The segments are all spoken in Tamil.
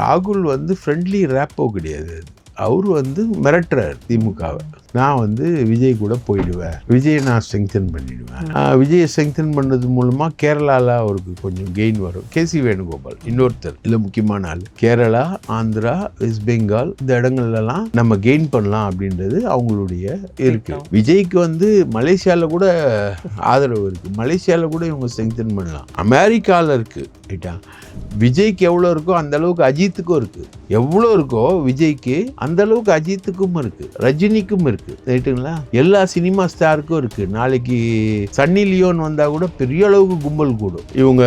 ராகுல் வந்து ஃப்ரெண்ட்லி ரேப்போ கிடையாது. அவர் வந்து மிரட்டுறார் திமுகவை. நான் விஜய் கூட போயிடுவேன், விஜயை நான் ஸ்ட்ரெங்தன் பண்ணிடுவேன். விஜயை ஸ்ட்ரெங்தன் பண்ணது மூலமாக கேரளாவில் அவருக்கு கொஞ்சம் கெயின் வரும். கேசி வேணுகோபால் இன்னொருத்தர் இல்லை முக்கியமான ஆள். கேரளா, ஆந்திரா, வெஸ்ட் பெங்கால் இந்த இடங்கள்லாம் நம்ம கெயின் பண்ணலாம் அப்படின்றது அவங்களுடைய இருக்கு. விஜய்க்கு மலேசியாவில் கூட ஆதரவு இருக்குது. மலேசியாவில் கூட இவங்க ஸ்ட்ரெங்தன் பண்ணலாம். அமெரிக்காவில் இருக்குது. ரைட்டா? விஜய்க்கு எவ்வளோ இருக்கோ அந்த அளவுக்கு அஜித்துக்கும் இருக்குது. எவ்வளோ இருக்கோ விஜய்க்கு அந்த அளவுக்கு அஜித்துக்கும் இருக்குது, ரஜினிக்கும் இருக்குது. ரைட்டுங்களா? எல்லா சினிமா ஸ்டாருக்கும் இருக்குது. நாளைக்கு சன்னி லியோன் வந்தால் கூட பெரிய அளவுக்கு கும்பல் கூடும். இவங்க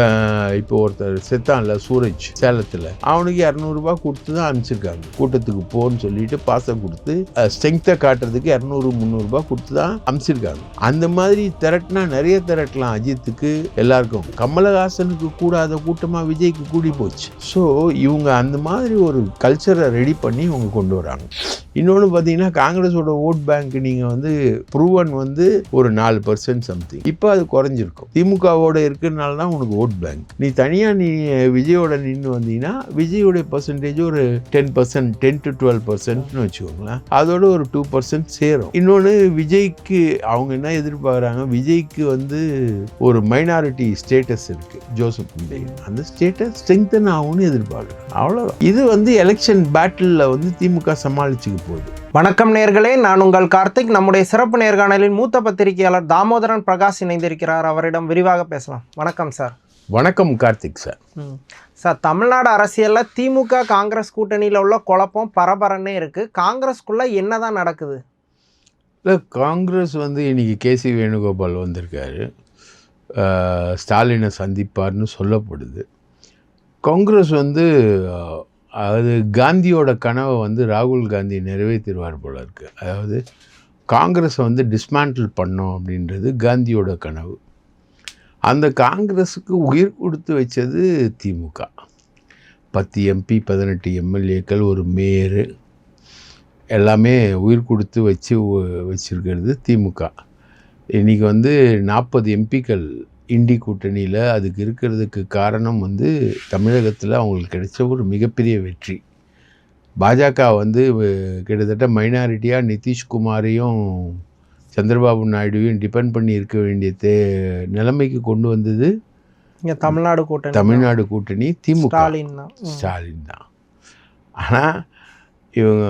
இப்போ ஒருத்தர் செத்தான்ல சூரஜ் சேலத்தில், அவனுக்கு 200 ரூபாய் கொடுத்து தான் அனுப்பிச்சிருக்காங்க. கூட்டத்துக்கு போன்னு சொல்லிட்டு பாசம் கொடுத்து ஸ்ட்ரெங்த்தை காட்டுறதுக்கு 200-300 ரூபாய் கொடுத்து தான் அனுப்பிச்சிருக்காங்க. அந்த மாதிரி திரட்டினா நிறைய திரட்டலாம். அஜித்துக்கு எல்லாருக்கும். கமலஹாசனுக்கு கூடாத கூட்டமாக விஜய்க்கு கூடி போச்சு. ஸோ இவங்க அந்த மாதிரி ஒரு கல்ச்சரை ரெடி பண்ணி இவங்க கொண்டு வராங்க. இன்னொன்று பார்த்தீங்கன்னா, காங்கிரஸோட ஓட் பேங்க் நீங்கள் ப்ரூவன் ஒரு 4% சம்திங். இப்போ அது குறைஞ்சிருக்கும். திமுகவோட இருக்கிறதுனால தான் உனக்கு ஓட் பேங்க். நீ தனியாக நீ விஜயோட நின்று வந்தீங்கன்னா விஜயோடைய பர்சன்டேஜ் ஒரு 10%, 10 to 12% வச்சுக்கோங்களேன். அதோட ஒரு 2% சேரும். இன்னொன்று விஜய்க்கு அவங்க என்ன எதிர்பார்க்குறாங்க, விஜய்க்கு ஒரு மைனாரிட்டி ஸ்டேட்டஸ் இருக்கு, ஜோசப் அந்த ஸ்டேட்டஸ் ஸ்ட்ரெங்தன் ஆகும்னு எதிர்பார்க்குறாங்க. அவ்வளோதான். இது எலெக்ஷன் பேட்டிலில் திமுக சமாளிச்சுக்க போகுது. வணக்கம் நேயர்களே, நான் உங்கள் கார்த்திக். நம்முடைய சிறப்பு நேர்காணலில் மூத்த பத்திரிகையாளர் தாமோதரன் பிரகாஷ் இணைந்திருக்கிறார். அவரிடம் விரிவாக பேசலாம். வணக்கம் சார். வணக்கம் கார்த்திக் சார். சார், தமிழ்நாடு அரசியலில் திமுக காங்கிரஸ் கூட்டணியில் உள்ள குழப்பம் பரபரன்னே இருக்குது. காங்கிரஸ்குள்ளே என்ன தான் நடக்குது? இல்லை, காங்கிரஸ் இன்னைக்கு கேசி வேணுகோபால் வந்திருக்காரு. ஸ்டாலினை சந்திப்பார்னு சொல்லப்படுது. காங்கிரஸ் அது காந்தியோட கனவை ராகுல் காந்தி நிறைவேற்றிடுவார் போல இருக்குது. அதாவது காங்கிரஸை டிஸ்மேண்டில் பண்ணோம் அப்படின்றது காந்தியோட கனவு. அந்த காங்கிரஸுக்கு உயிர் கொடுத்து வச்சது திமுக. 10 MP, 18 MLAக்கள், ஒரு மேயரு, எல்லாமே உயிர் கொடுத்து வச்சிருக்கிறது திமுக. இன்றைக்கி 40 MPக்கள் இண்டி கூட்டணியில். அதுக்கு இருக்கிறதுக்கு காரணம் தமிழகத்தில் அவங்களுக்கு கிடைச்ச ஒரு மிகப்பெரிய வெற்றி. பாஜக கிட்டத்தட்ட மைனாரிட்டியாக நிதிஷ்குமாரையும் சந்திரபாபு நாயுடுவையும் டிபெண்ட் பண்ணி இருக்க வேண்டிய நிலைமைக்கு கொண்டு வந்தது தமிழ்நாடு கூட்டணி திமுக, ஸ்டாலின் தான். ஆனால் இவங்க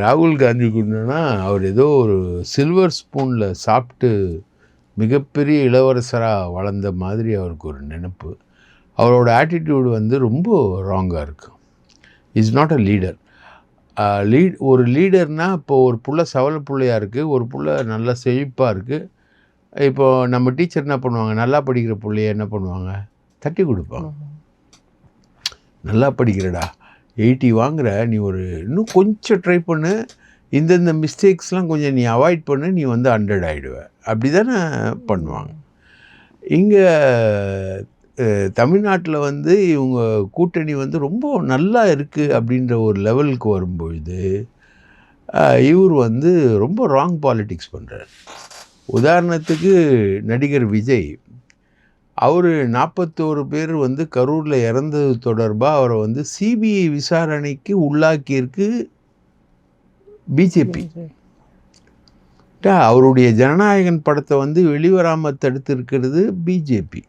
ராகுல் காந்தி கூட்டணினா அவர் ஏதோ ஒரு சில்வர் ஸ்பூனில் சாப்பிட்டு மிகப்பெரிய இளவரசராக வளர்ந்த மாதிரி அவருக்கு ஒரு நினைப்பு. அவரோட ஆட்டிடியூடு ரொம்ப ராங்காக இருக்கும். Is not a leader. ஒரு லீடர்னால், இப்போ ஒரு புள்ள சவல பிள்ளையாக இருக்குது, ஒரு புள்ள நல்லா செழிப்பாக இருக்குது. இப்போது நம்ம டீச்சர் என்ன பண்ணுவாங்க, நல்லா படிக்கிற பிள்ளைய என்ன பண்ணுவாங்க, தட்டி கொடுப்பாங்க. நல்லா படிக்கிறடா, 80 வாங்குற, நீ இன்னும் கொஞ்சம் ட்ரை பண்ணு, இந்தந்த மிஸ்டேக்ஸ்லாம் கொஞ்சம் நீ அவாய்ட் பண்ணு, நீ 100 ஆகிடுவ. அப்படி தானே பண்ணுவாங்க. இங்கே தமிழ்நாட்டில் இவங்க கூட்டணி ரொம்ப நல்லா இருக்குது அப்படின்ற ஒரு லெவலுக்கு வரும்பொழுது இவர் ரொம்ப ராங் பாலிட்டிக்ஸ் பண்ணுறார். உதாரணத்துக்கு நடிகர் விஜய், அவர் 41 பேர் கரூரில் இறந்தது தொடர்பாக அவரை CBI விசாரணைக்கு உள்ளாக்கியிருக்கு பிஜேபி. அவருடைய ஜனநாயகன் படத்தை வெளிவராமல் தடுத்து இருக்கிறது பிஜேபி.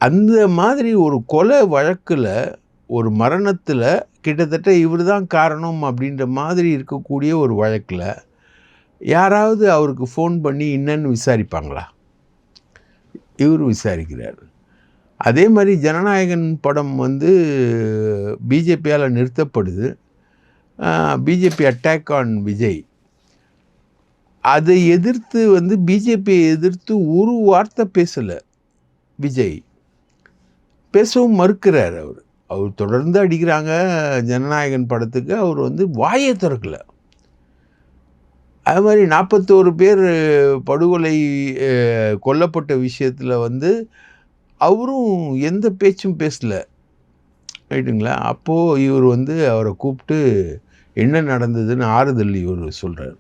அந்த மாதிரி ஒரு கொலை வழக்கில், ஒரு மரணத்தில் கிட்டத்தட்ட இவர் தான் காரணம் அப்படின்ற மாதிரி இருக்கக்கூடிய ஒரு வழக்கில் யாராவது அவருக்கு ஃபோன் பண்ணி என்னன்னு விசாரிப்பாங்களா? இவர் விசாரிக்கிறார். அதே மாதிரி ஜனநாயகன் படம் பிஜேபியால் நிறுத்தப்படுது. BJP attack on Vijay. அதை எதிர்த்து பிஜேபியை எதிர்த்து ஒரு வார்த்தை பேசலை விஜய். பேசவும் மறுக்கிறார். அவர் தொடர்ந்து அடிக்கிறாங்க ஜனநாயகன் படத்துக்கு, அவர் வாயை திறக்கலை. அது மாதிரி 41 பேர் படுகொலை கொல்லப்பட்ட விஷயத்தில் அவரும் எந்த பேச்சும் பேசலை. ரைட்டுங்களா? அப்போது இவர் அவரை கூப்பிட்டு என்ன நடந்ததுன்னு ஆறுதல் இவர் சொல்கிறார்.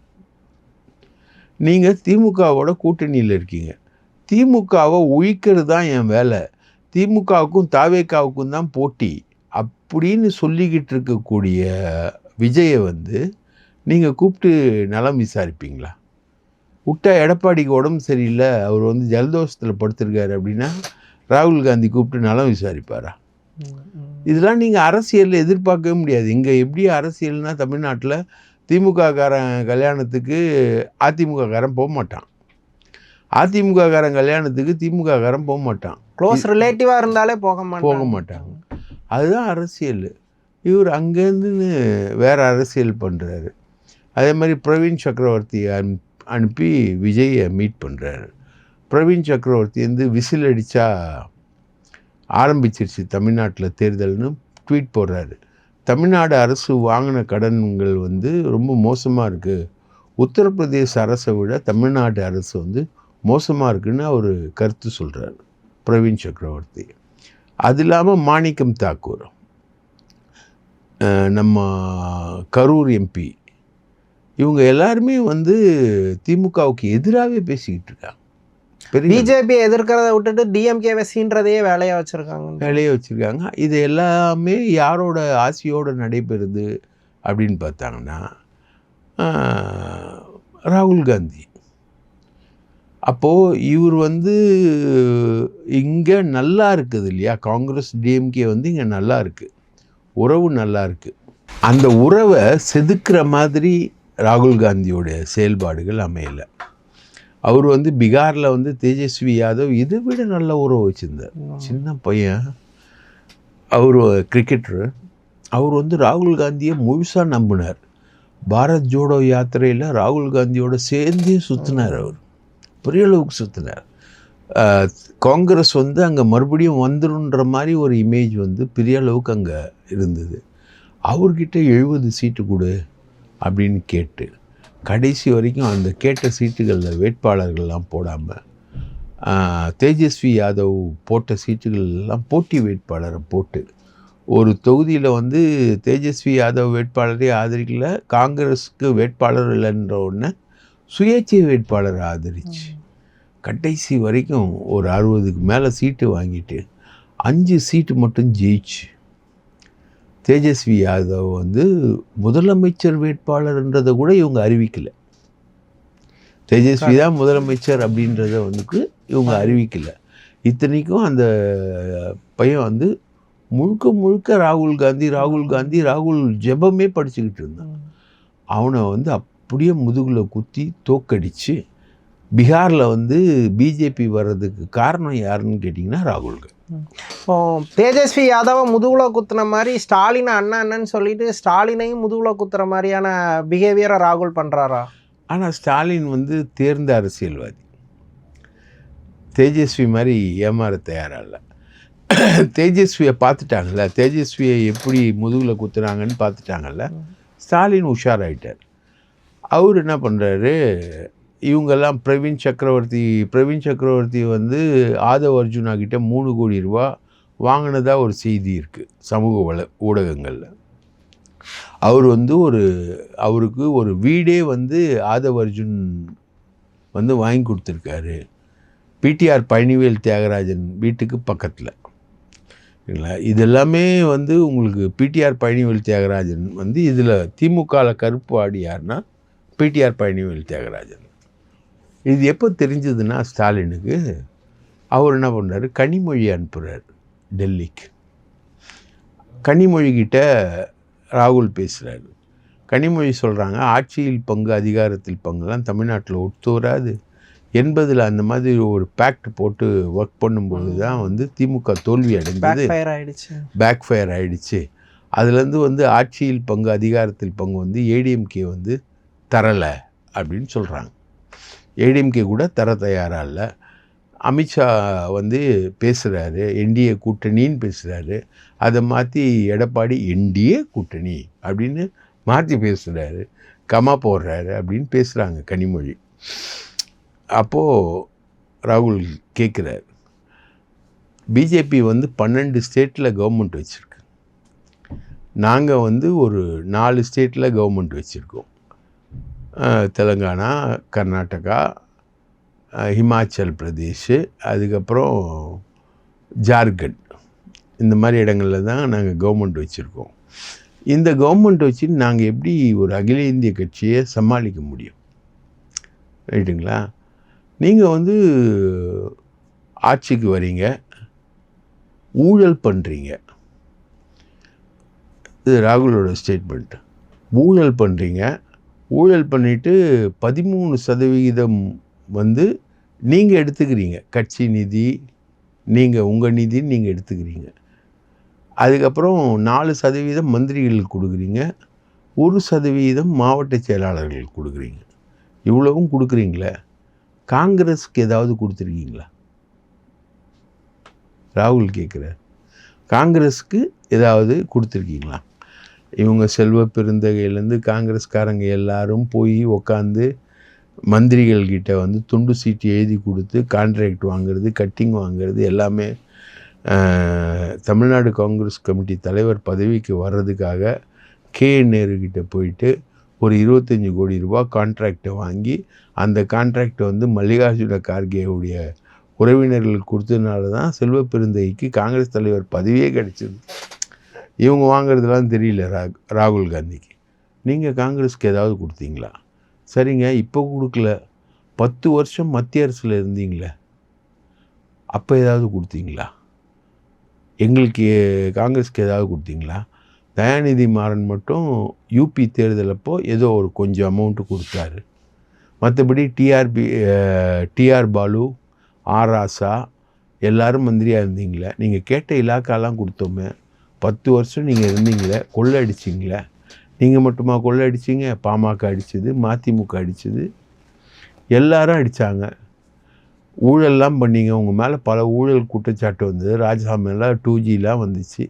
நீங்கள் திமுகவோட கூட்டணியில் இருக்கீங்க, திமுகவை ஒழிக்கிறது தான் என் வேலை, திமுகவுக்கும் தாவேக்காவுக்கும் தான் போட்டி அப்படின்னு சொல்லிக்கிட்டு இருக்கக்கூடிய விஜயை வந்து நீங்கள் கூப்பிட்டு நலம் விசாரிப்பீங்களா? விட்டா எடப்பாடிக்கு உடம்பு சரியில்லை, அவர் வந்து ஜலதோஷத்தில் படுத்திருக்காரு அப்படின்னா ராகுல் காந்தி கூப்பிட்டு நலம் விசாரிப்பாரா? இதெல்லாம் நீங்கள் அரசியலில் எதிர்பார்க்கவே முடியாது. இங்கே எப்படி அரசியல்னா தமிழ்நாட்டில் திமுககாரன் கல்யாணத்துக்கு அதிமுககாரன் போக மாட்டான், அதிமுககாரன் கல்யாணத்துக்கு திமுககாரன் போக மாட்டான், க்ளோஸ் ரிலேட்டிவாக இருந்தாலே போக மாட்டாங்க. அதுதான் அரசியல். இவர் அங்கேருந்துன்னு வேறு அரசியல் பண்ணுறாரு. அதே மாதிரி பிரவீன் சக்கரவர்த்தி அனுப்பி விஜயை மீட் பண்ணுறாரு. பிரவீன் சக்கரவர்த்தி வந்து விசில் அடித்தா ஆரம்பிச்சிருச்சு தமிழ்நாட்டில் தேர்தல்னு ட்வீட் போடுறாரு. தமிழ்நாடு அரசு வாங்கின கடன்கள் வந்து ரொம்ப மோசமாக இருக்குது, உத்தரப்பிரதேச அரசை விட தமிழ்நாடு அரசு வந்து மோசமாக இருக்குதுன்னு அவர் கருத்து சொல்கிறார் பிரவீன் சக்கரவர்த்தி. அது இல்லாமல் மாணிக்கம் தாக்கூர், நம்ம கரூர் எம்பி, இவங்க எல்லாருமே வந்து திமுகவுக்கு எதிராகவே பேசிக்கிட்டு இருக்காங்க. பிஜேபி எதிர்க்கிறத விட்டுட்டு டிஎம்கேவை சீன்றதையே வேலையாக வச்சுருக்காங்க. இது எல்லாமே யாரோட ஆசையோடு நடைபெறுது அப்படின்னு பார்த்தாங்கன்னா ராகுல் காந்தி. அப்போது இவர் வந்து இங்கே நல்லா இருக்குது இல்லையா, காங்கிரஸ் டிஎம்கே வந்து இங்கே நல்லா இருக்குது, உறவு நல்லா இருக்குது. அந்த உறவை செதுக்கிற மாதிரி ராகுல் காந்தியோடைய செயல்பாடுகள் அமையலை. அவர் வந்து பீகாரில் வந்து தேஜஸ்வி யாதவ் இதை விட நல்ல உறவு வச்சுருந்தார். சின்ன பையன், அவர் கிரிக்கெட்டரு, அவர் வந்து ராகுல் காந்தியை முழுசாக நம்பினார். பாரத் ஜோடோ யாத்திரையில் ராகுல் காந்தியோட சேர்ந்தே சுற்றினார். அவர் பெரிய அளவுக்கு சுற்றினார். காங்கிரஸ் வந்து அங்கே மறுபடியும் வந்துடுன்ற மாதிரி ஒரு இமேஜ் வந்து பெரிய அளவுக்கு அங்கே இருந்தது. அவர்கிட்ட 70 சீட்டு கொடு அப்படின்னு கேட்டு கடைசி வரைக்கும் அந்த கேட்ட சீட்டுகளில் வேட்பாளர்கள்லாம் போடாமல் தேஜஸ்வி யாதவ் போட்ட சீட்டுகள் எல்லாம் போட்டி வேட்பாளரை போட்டு ஒரு தொகுதியில் வந்து தேஜஸ்வி யாதவ் வேட்பாளரை ஆதரிக்கல, காங்கிரஸுக்கு வேட்பாளர் இல்லைன்ற உடனே சுயேட்சை வேட்பாளரை ஆதரிச்சு கடைசி வரைக்கும் ஒரு 60க்கு மேலே சீட்டு வாங்கிட்டு 5 சீட்டு மட்டும் ஜெயிச்சு தேஜஸ்வி யாதவ் வந்து முதலமைச்சர் வேட்பாளர்ன்றதை கூட இவங்க அறிவிக்கலை. தேஜஸ்வி தான் முதலமைச்சர் அப்படின்றத வந்து இவங்க அறிவிக்கலை. இத்தனைக்கும் அந்த பையன் வந்து முழுக்க முழுக்க ராகுல் காந்தி ஜெபமே படிச்சுக்கிட்டு இருந்தான். அவனை வந்து அப்படியே முதுகில் குத்தி தோக்கடிச்சு பீகாரில் வந்து பிஜேபி வர்றதுக்கு காரணம் யாருன்னு கேட்டிங்கன்னா ராகுல் காந்தி. இப்போ தேஜஸ்வி யாதவை முதுகுல குத்துன மாதிரி ஸ்டாலினை அண்ணன்னு சொல்லிட்டு ஸ்டாலினையும் முதுகுல குத்துற மாதிரியான பிஹேவியரை ராகுல் பண்ணுறாரா? ஆனால் ஸ்டாலின் வந்து தேர்ந்த அரசியல்வாதி, தேஜஸ்வி மாதிரி ஏமாற தயாராக. தேஜஸ்வியை பார்த்துட்டாங்கல்ல, தேஜஸ்வியை எப்படி முதுகில் குத்துனாங்கன்னு பார்த்துட்டாங்கல்ல, ஸ்டாலின் உஷாராயிட்டார். அவர் என்ன பண்ணுறாரு, இவங்கெல்லாம் பிரவீன் சக்கரவர்த்தி வந்து ஆதவ் அர்ஜுனா கிட்ட 3 கோடி ரூபா வாங்கினதாக ஒரு செய்தி இருக்குது சமூக ஊடகங்களில். அவர் வந்து அவருக்கு ஒரு வீடே வந்து ஆதவ் அர்ஜுன் வந்து வாங்கி கொடுத்துருக்காரு, பிடிஆர் பழனிவேல் தியாகராஜன் வீட்டுக்கு பக்கத்தில். இல்லை, இதெல்லாமே வந்து உங்களுக்கு பிடிஆர் பழனிவேல் தியாகராஜன் வந்து இதில் திமுகவில் கருப்பு ஆடி யாருன்னா பிடிஆர் பழனிவேல் தியாகராஜன். இது எப்போ தெரிஞ்சதுன்னா ஸ்டாலினுக்கு, அவர் என்ன பண்ணுறாரு, கனிமொழி அனுப்புகிறார் டெல்லிக்கு. கனிமொழிகிட்ட ராகுல் பேசுகிறாரு. கனிமொழி சொல்கிறாங்க, ஆட்சியில் பங்கு அதிகாரத்தில் பங்குலாம் தமிழ்நாட்டில் ஒத்து வராது, 80 அந்த மாதிரி ஒரு பேக்ட் போட்டு ஒர்க் பண்ணும்போது தான் வந்து திமுக தோல்வி அடைஞ்சது, பேக் ஃபயர் ஆகிடுச்சு. அதுலேருந்து வந்து ஆட்சியில் பங்கு அதிகாரத்தில் பங்கு வந்து ஏடிஎம்கே வந்து தரலை அப்படின்னு சொல்கிறாங்க. ஏடிஎம்கே கூட தர தயாராக இல்லை. அமித்ஷா வந்து பேசுகிறாரு, என்டிஏ கூட்டணின்னு பேசுகிறாரு. அதை மாற்றி எடப்பாடி என்டிஏ கூட்டணி அப்படின்னு மாற்றி பேசுகிறாரு, கமா போடுறாரு அப்படின்னு பேசுகிறாங்க கனிமொழி. அப்போது ராகுல் கேட்குறாரு, பிஜேபி வந்து 12 ஸ்டேட்டில் கவர்மெண்ட் வச்சுருக்கு, நாங்கள் வந்து ஒரு 4 ஸ்டேட்டில் கவர்மெண்ட் வச்சுருக்கோம், தெலுங்கானா, கர்நாடகா, ஹிமாச்சல் பிரதேஷ், அதுக்கப்புறம் ஜார்க்கண்ட். இந்த மாதிரி இடங்களில் தான் நாங்கள் கவர்மெண்ட் வச்சுருக்கோம். இந்த கவர்மெண்ட் வச்சு நாங்கள் எப்படி ஒரு அகில இந்திய கட்சியை சமாளிக்க முடியும்? ரைட்டுங்களா? நீங்கள் வந்து ஆட்சிக்கு வரீங்க, ஊழல் பண்ணுறீங்க. இது ராகுலோட ஸ்டேட்மெண்ட். ஊழல் பண்ணுறீங்க, ஊழல் பண்ணிவிட்டு 13% வந்து நீங்கள் எடுத்துக்கிறீங்க. கட்சி நிதி, நீங்கள் உங்கள் நிதின்னு நீங்கள் எடுத்துக்கிறீங்க. அதுக்கப்புறம் 4% மந்திரிகளுக்கு கொடுக்குறீங்க, 1% மாவட்ட செயலாளர்களுக்கு கொடுக்குறீங்க. இவ்வளவும் கொடுக்குறீங்களே, காங்கிரஸுக்கு ஏதாவது கொடுத்துருக்கீங்களா? ராகுல் கேட்குறார். காங்கிரஸுக்கு ஏதாவது கொடுத்துருக்கீங்களா? இவங்க செல்வ பெருந்தகையிலேருந்து காங்கிரஸ்காரங்க எல்லாரும் போய் உக்காந்து மந்திரிகள்கிட்ட வந்து துண்டு சீட்டு எழுதி கொடுத்து கான்ட்ராக்ட் வாங்குறது, கட்டிங் வாங்குறது எல்லாமே தமிழ்நாடு காங்கிரஸ் கமிட்டி தலைவர் பதவிக்கு வர்றதுக்காக நேருக்கிட்ட போயிட்டு ஒரு 25 கோடி ரூபாய் கான்ட்ராக்டை வாங்கி அந்த கான்ட்ராக்டை வந்து மல்லிகார்ஜுன கார்கேவுடைய உறவினர்களுக்கு கொடுத்ததுனால தான் செல்வ பெருந்தகைக்கு காங்கிரஸ் தலைவர் பதவியே கிடைச்சிது. இவங்க வாங்கிறதுலாம் தெரியல ராகுல் காந்திக்கு. நீங்கள் காங்கிரஸுக்கு ஏதாவது கொடுத்தீங்களா? சரிங்க, இப்போ கொடுக்கல, 10 வருஷம் மத்திய அரசில் இருந்தீங்களே, அப்போ ஏதாவது கொடுத்தீங்களா? எங்களுக்கு காங்கிரஸுக்கு ஏதாவது கொடுத்தீங்களா? தயாநிதி மாறன் மட்டும் யூபி தேர்தலப்போ ஏதோ ஒரு கொஞ்சம் அமௌண்ட்டு கொடுத்தாரு. மற்றபடி டிஆர் பாலு, ஆர் ராசா எல்லோரும் மந்திரியாக இருந்தீங்களே, நீங்கள் கேட்ட இலாக்காலாம் கொடுத்தோமே, 10 வருஷம் நீங்கள் இருந்தீங்களே, கொள்ளை அடிச்சிங்களே. நீங்கள் மட்டுமா கொள்ளை அடிச்சிங்க? பாமக அடிச்சது, மதிமுக அடிச்சது, எல்லாரும் அடித்தாங்க. ஊழல்லாம் பண்ணிங்க. உங்கள் மேலே பல ஊழல் குற்றச்சாட்டு வந்தது. ராஜாமெல்லாம் 2Gலாம் வந்துச்சு.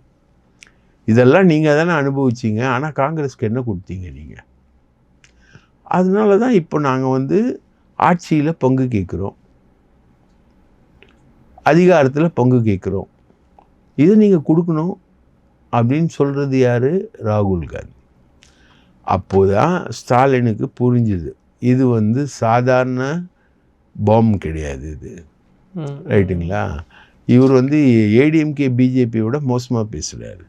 இதெல்லாம் நீங்கள் தானே அனுபவிச்சிங்க. ஆனால் காங்கிரஸுக்கு என்ன கொடுத்தீங்க நீங்கள்? அதனால தான் இப்போ நாங்கள் வந்து ஆட்சியில் பங்கு கேட்குறோம், அதிகாரத்தில் பங்கு கேட்குறோம். இதை நீங்கள் கொடுக்கணும் அப்படின்னு சொல்கிறது யார்? ராகுல் காந்தி. அப்போது தான் ஸ்டாலினுக்கு புரிஞ்சுது, இது வந்து சாதாரண பாம்பு கிடையாது இது. ரைட்டுங்களா? இவர் வந்து ஏடிஎம்கே பிஜேபியோட மோசமாக பேசுகிறாரு.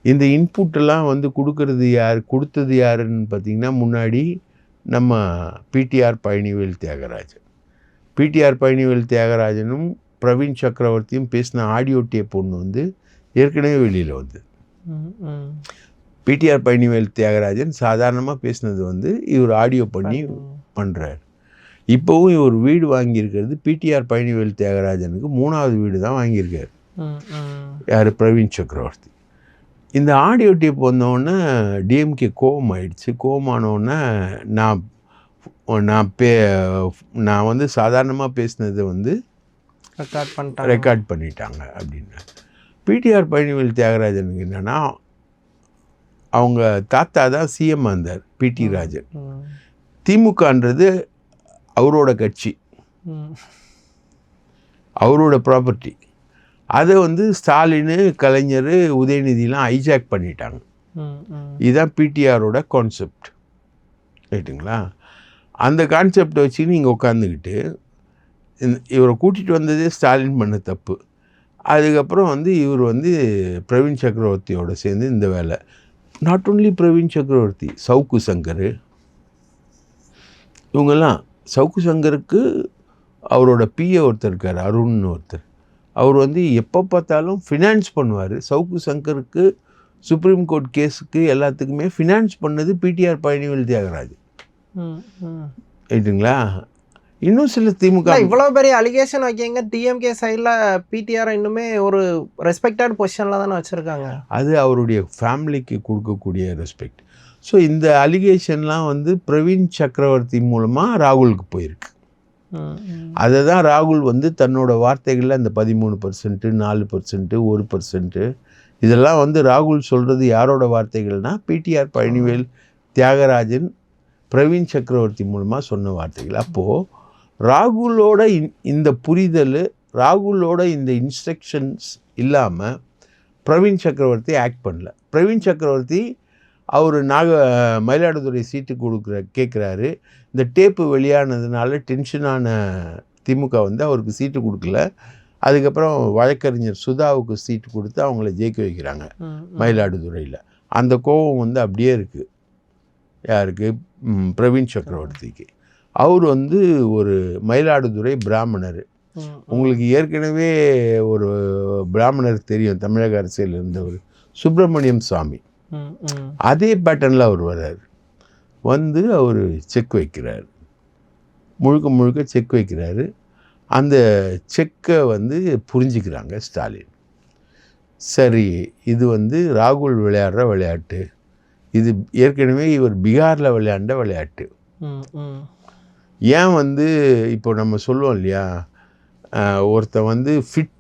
இந்த இன்புட்டெல்லாம் வந்து கொடுத்தது யாருன்னு பார்த்திங்கன்னா, முன்னாடி நம்ம பிடிஆர் பழனிவேல் தியாகராஜனும் பிரவீன் சக்கரவர்த்தியும் பேசின ஆடியோ டேப் ஒன்று வந்து ஏற்கனவே வெளியில் வந்து பிடிஆர் பழனிவேல் தியாகராஜன் சாதாரணமாக பேசினது வந்து இவர் ஆடியோ பண்ணி பண்ணுறார். இப்போவும் இவர் வீடு வாங்கியிருக்கிறது பிடிஆர் பழனிவேல் தியாகராஜனுக்கு 3வது வீடு தான் வாங்கியிருக்காரு. யார்? பிரவீன் சக்கரவர்த்தி. இந்த ஆடியோ டேப் வந்தோடனே டிஎம்கே கோபம் ஆயிடுச்சு. கோபமானோடனே நான் வந்து சாதாரணமாக பேசினதை வந்து ரெக்கார்ட் பண்ணிட்டாங்க அப்படின்னு. பிடிஆர் பழனிவேல் தியாகராஜனுக்கு என்னென்னா, அவங்க தாத்தா தான் சிஎம் இருந்தார், பிடி ராஜன். திமுகன்றது அவரோட கட்சி, அவரோட ப்ராப்பர்ட்டி. அதை வந்து ஸ்டாலின், கலைஞர், உதயநிதிலாம் ஹைஜாக் பண்ணிட்டாங்க. இதுதான் பிடிஆரோட கான்செப்ட். ரைட்டுங்களா? அந்த கான்செப்டை வச்சு நீங்கள் உட்காந்துக்கிட்டு இவரை கூட்டிகிட்டு வந்ததே ஸ்டாலின் பண்ண தப்பு. அதுக்கப்புறம் வந்து இவர் வந்து பிரவீன் சக்கரவர்த்தியோடு சேர்ந்து இந்த வேலை. நாட் ஓன்லி பிரவீன் சக்கரவர்த்தி, சவுக்கு சங்கர், இவங்கெல்லாம். சவுக்கு சங்கருக்கு அவரோட பிஏ ஒருத்தர் இருக்கார், அருண்னு ஒருத்தர். அவர் வந்து எப்போ பார்த்தாலும் ஃபினான்ஸ் பண்ணுவார். சவுக்கு சங்கருக்கு சுப்ரீம் கோர்ட் கேஸுக்கு எல்லாத்துக்குமே ஃபினான்ஸ் பண்ணது பிடிஆர் பழனிவேல் தியாகராஜ். ரைட்டுங்களா? இன்னும் சில திமுக இவ்வளோ பெரிய அலிகேஷன் வைக்கிங்க, டிஎம்கே சைடில் பிடிஆர் இன்னுமே ஒரு ரெஸ்பெக்டட் பொசிஷனில் தானே வச்சுருக்காங்க. அது அவருடைய ஃபேமிலிக்கு கொடுக்கக்கூடிய ரெஸ்பெக்ட். ஸோ இந்த அலிகேஷன்லாம் வந்து பிரவீன் சக்கரவர்த்தி மூலமாக ராகுலுக்கு போயிருக்கு. அதை தான் ராகுல் வந்து தன்னோட வார்த்தைகளில் அந்த 13%, 4%, 1% இதெல்லாம் வந்து ராகுல் சொல்கிறது யாரோட வார்த்தைகள்னால், பிடிஆர் பழனிவேல் தியாகராஜன் பிரவீன் சக்கரவர்த்தி மூலமாக சொன்ன வார்த்தைகள். அப்போது ராகுலோட இந்த புரிதல், ராகுலோட இந்த இன்ஸ்ட்ரக்ஷன்ஸ் இல்லாமல் பிரவீன் சக்கரவர்த்தி ஆக்ட் பண்ணல. பிரவீன் சக்கரவர்த்தி அவர் மயிலாடுதுறை சீட்டு கேட்குறாரு. இந்த டேப்பு வெளியானதுனால டென்ஷனான திமுக வந்து அவருக்கு சீட்டு கொடுக்கல. அதுக்கப்புறம் வழக்கறிஞர் சுதாவுக்கு சீட்டு கொடுத்து அவங்கள ஜெயிக்க வைக்கிறாங்க மயிலாடுதுறையில். அந்த கோபம் வந்து அப்படியே இருக்குது. யாருக்கு? பிரவீன் சக்கரவர்த்திக்கு. அவர் வந்து ஒரு மயிலாடுதுறை பிராமணர். உங்களுக்கு ஏற்கனவே ஒரு பிராமணர் தெரியும், தமிழக அரசியல் இருந்தவர், சுப்பிரமணியம் சாமி. அதே பேட்டர்னில் அவர் வர்றார். வந்து அவர் செக் வைக்கிறார், முழுக்க முழுக்க செக் வைக்கிறாரு. அந்த செக்கை வந்து புரிஞ்சுக்கிறாங்க ஸ்டாலின். சரி, இது வந்து ராகுல் விளையாடுற விளையாட்டு, இது ஏற்கனவே இவர் பீகாரில் விளையாண்ட விளையாட்டு. ஏன் வந்து இப்போ நம்ம சொல்லுவோம் இல்லையா, ஒருத்தன் வந்து ஃபிட்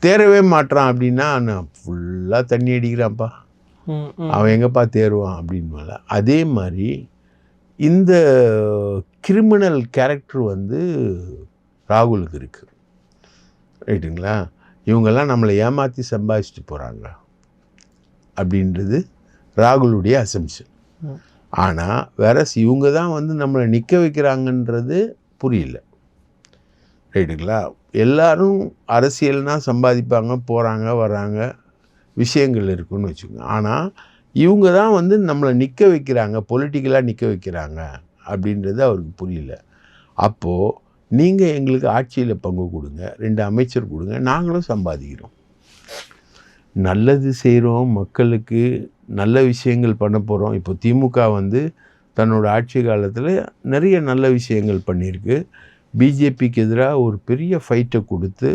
தேரவே மாட்டான் அப்படின்னா, நான் ஃபுல்லாக தண்ணி அடிக்கிறான்ப்பா, அவன் எங்கேப்பா தேருவான் அப்படின்வால. அதே மாதிரி இந்த கிரிமினல் கேரக்டர் வந்து ராகுலுக்கு இருக்குது. ரைட்டுங்களா? இவங்கெல்லாம் நம்மளை ஏமாற்றி சம்பாதிச்சுட்டு போகிறாங்க அப்படின்றது ராகுலுடைய அசம்ஷன். ஆனால் வேற இவங்க தான் வந்து நம்மளை நிற்க வைக்கிறாங்கன்றது புரியல. ரைட்டுங்களா? எல்லாரும் அரசியல்னால் சம்பாதிப்பாங்க, போகிறாங்க வர்றாங்க, விஷயங்கள் இருக்குன்னு வச்சுக்கோங்க. ஆனால் இவங்க தான் வந்து நம்மளை நிற்க வைக்கிறாங்க, பொலிட்டிக்கலாக நிற்க வைக்கிறாங்க அப்படின்றது அவருக்கு புரியல. அப்போது நீங்கள் எங்களுக்கு ஆட்சியில் பங்கு கொடுங்க, 2 அமைச்சர் கொடுங்க, நாங்களும் சம்பாதிக்கிறோம், நல்லது செய்கிறோம், மக்களுக்கு நல்ல விஷயங்கள் பண்ண போகிறோம். இப்போ திமுக வந்து தன்னோட ஆட்சி காலத்தில் நிறைய நல்ல விஷயங்கள் பண்ணியிருக்கு. பிஜேபிக்கு எதிராக ஒரு பெரிய ஃபைட்டை கொடுத்து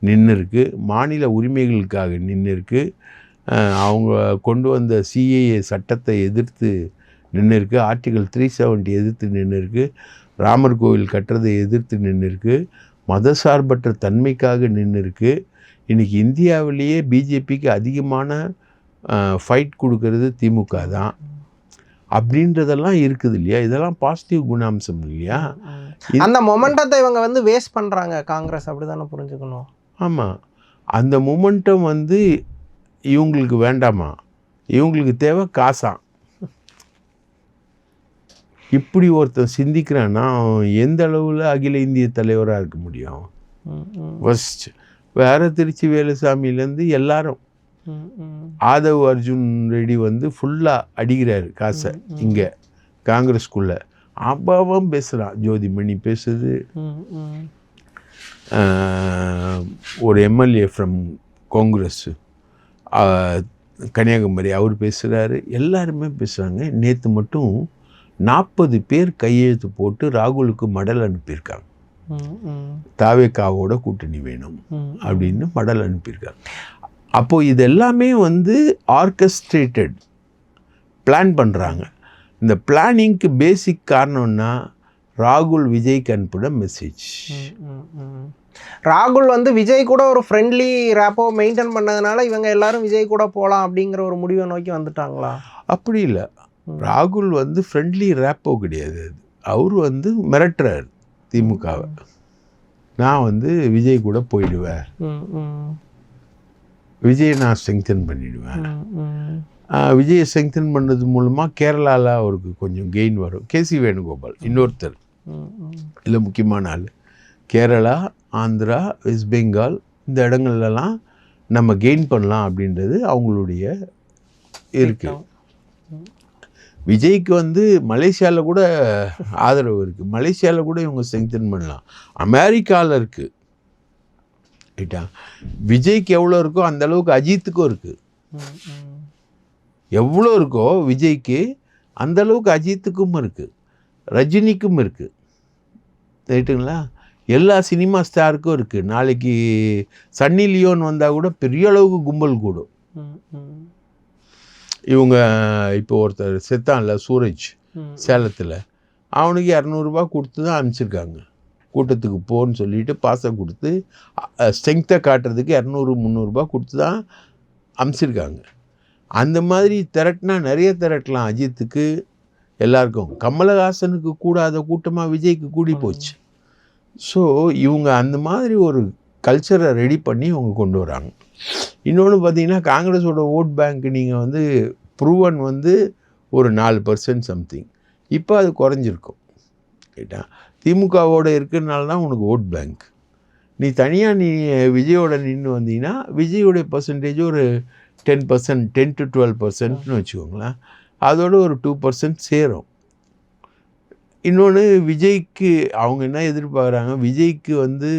நின்று இருக்கு, மாநில உரிமைகளுக்காக நின்று இருக்கு, அவங்க கொண்டு வந்த சிஏஏ சட்டத்தை எதிர்த்து நின்று இருக்கு, ஆர்டிகல் 370 எதிர்த்து நின்று இருக்கு, ராமர் கோவில் கட்டுறதை எதிர்த்து நின்று இருக்கு, மதசார்பற்ற தன்மைக்காக நின்று இருக்கு. இன்றைக்கி இந்தியாவிலேயே பிஜேபிக்கு அதிகமான ஃபைட் கொடுக்கறது திமுக தான் அப்படின்றதெல்லாம் இருக்குது இல்லையா? இதெல்லாம் பாசிட்டிவ் குணாம்சம் இல்லையா? அந்த மொமெண்டத்தை இவங்க வந்து வேஸ்ட் பண்ணுறாங்க காங்கிரஸ், அப்படி தானே புரிஞ்சுக்கணும். ஆமாம், அந்த மொமெண்டம் வந்து இவங்களுக்கு வேண்டாமா, இவங்களுக்கு தேவை காசாம். இப்படி ஒருத்தன் சிந்திக்கிறான்னா எந்த அளவில் அகில இந்திய தலைவராக இருக்க முடியும்? ஃபஸ்ட் வேற திருச்சி வேலுசாமியிலேருந்து எல்லாரும், ஆதவ் அர்ஜுன் ரெட்டி வந்து ஃபுல்லாக அடிக்கிறாரு காசை இங்கே காங்கிரஸ்குள்ளே. அப்பாவும் பேசுகிறான், ஜோதிமணி பேசுது, ஒரு எம்எல்ஏ ஃப்ரம் காங்கிரஸ் கன்னியாகுமரி அவர் பேசுகிறாரு, எல்லாருமே பேசுகிறாங்க. நேற்று மட்டும் 40 பேர் கையெழுத்து போட்டு ராகுலுக்கு மடல் அனுப்பியிருக்காங்க. தாவேக்காவோட கூட்டணி வேணும் அப்படின்னு மடல் அனுப்பியிருக்காங்க. அப்போது இது எல்லாமே வந்து ஆர்கஸ்ட்ரேட்டட் பிளான் பண்ணுறாங்க. இந்த பிளானிங்க்கு பேசிக் காரணம்னா ராகுல் விஜய்க்கு அனுப்பின மெசேஜ். ராகுல் வந்து விஜய் கூட ஒரு ஃப்ரெண்ட்லி ரேப்போ மெயின்டைன் பண்ணதுனால இவங்க எல்லாரும் விஜய் கூட போகலாம் அப்படிங்கிற ஒரு முடிவை நோக்கி வந்துட்டாங்களா? அப்படி இல்லை, ராகுல் வந்து ஃப்ரெண்ட்லி ரேப்போ கிடையாது. அவர் வந்து மிரட்டுறார் திமுகவை, நான் வந்து விஜய் கூட போயிடுவேன், விஜயை நான் ஸ்ட்ரெங்தன் பண்ணிடுவேன், விஜயை ஸ்ட்ரெங்தன் பண்ணுறது மூலமாக கேரளாவில் அவருக்கு கொஞ்சம் கெயின் வரும். கேசி வேணுகோபால் இன்னொருத்தர், இல்லை முக்கியமான ஆள், கேரளா, ஆந்திரா, வெஸ்ட் பெங்கால் இந்த இடங்கள்லாம் நம்ம கெயின் பண்ணலாம் அப்படின்றது அவங்களுடைய இருக்குது. விஜய்க்கு வந்து மலேசியாவில் கூட ஆதரவு இருக்குது, மலேசியாவில் கூட இவங்க ஸ்ட்ரெங்தன் பண்ணலாம், அமெரிக்காவில் இருக்குது. ரைட்டா? விஜய்க்கு எவ்வளோ இருக்கோ அந்த அளவுக்கு அஜித்துக்கும் இருக்குது. எவ்வளோ இருக்கோ விஜய்க்கு அந்த அளவுக்கு அஜித்துக்கும் இருக்குது, ரஜினிக்கும் இருக்குது. ரைட்டுங்களா? எல்லா சினிமா ஸ்டாருக்கும் இருக்குது. நாளைக்கு சன்னி லியோன் வந்தால் கூட பெரிய அளவுக்கு கும்பல் கூடும். இவங்க இப்போ ஒருத்தர் செத்தான்ல சூரஜ் சேலத்தில், அவனுக்கு 200 கொடுத்து தான் அனுப்பிச்சிருக்காங்க கூட்டத்துக்கு போன்னு சொல்லிட்டு, பாசை கொடுத்து ஸ்ட்ரெங்த்தை காட்டுறதுக்கு 200-300 கொடுத்து தான் அனுப்பிச்சிருக்காங்க. அந்த மாதிரி திரட்டினா நிறைய திரட்டலாம் அஜித்துக்கு எல்லாருக்கும். கமலஹாசனுக்கு கூடாத கூட்டமாக விஜய்க்கு கூடி போச்சு. ஸோ இவங்க அந்த மாதிரி ஒரு கல்ச்சரை ரெடி பண்ணி இவங்க கொண்டு வராங்க. இன்னொன்று பார்த்தீங்கன்னா, காங்கிரஸோட ஓட் பேங்க் நீங்கள் வந்து ப்ரூவன் வந்து ஒரு 4% சம்திங், இப்போ அது குறைஞ்சிருக்கும். ரைட்டா? திமுகவோடு இருக்கிறதுனால தான் உனக்கு ஓட் பேங்க். நீ தனியாக நீ விஜயோட நின்று வந்தீங்கன்னா விஜயோடைய பர்சன்டேஜ் ஒரு 10%, 10 to 12%ன்னு வச்சுக்கோங்களேன். அதோட ஒரு 2% சேரும். இன்னொன்று, விஜய்க்கு அவங்க என்ன எதிர்பார்க்குறாங்க, விஜய்க்கு வந்து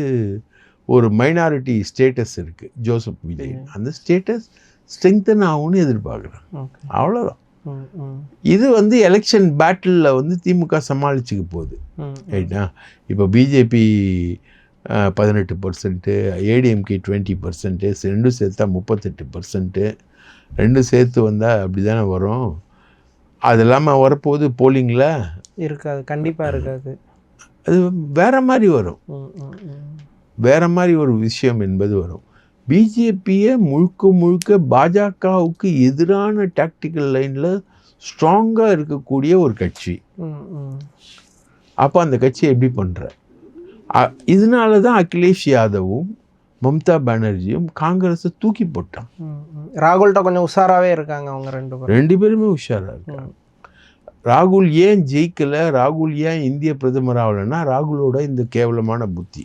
ஒரு மைனாரிட்டி ஸ்டேட்டஸ் இருக்குது ஜோசப் விஜய். அந்த ஸ்டேட்டஸ் ஸ்ட்ரெங்தன் ஆகும்னு எதிர்பார்க்குறாங்க. அவ்வளோதான். இது வந்து எலெக்ஷன் பேட்டிலில் வந்து திமுக சமாளிச்சுக்க போகுது. ரைட்டா? இப்போ பிஜேபி 18%, ஏடிஎம்கே 20%, ரெண்டும் சேர்த்தா 38%. ரெண்டும் சேர்த்து வந்தால் அப்படி தானே வரும். அது இல்லாமல் வரப்போகுது போலிங்கில் இருக்காது, கண்டிப்பாக இருக்காது. அது வேற மாதிரி வரும். வேற மாதிரி ஒரு விஷயம் என்பது வரும். பிஜேபியை முழுக்க முழுக்க பாஜகவுக்கு எதிரான டாக்டிக்கல் லைனில் ஸ்ட்ராங்காக இருக்கக்கூடிய ஒரு கட்சி. அப்போ அந்த கட்சியை எப்படி பண்ணுற? இதனால தான் அகிலேஷ் யாதவும் மம்தா பானர்ஜியும் காங்கிரஸை தூக்கி போட்டான். ராகுல்கிட்ட கொஞ்சம் உஷாராகவே இருக்காங்க அவங்க ரெண்டு பேருமே உஷாராக இருக்காங்க. ராகுல் ஏன் ஜெயிக்கலை, ராகுல் ஏன் இந்திய பிரதமர் ஆகலைன்னா ராகுலோட இந்த கேவலமான புத்தி.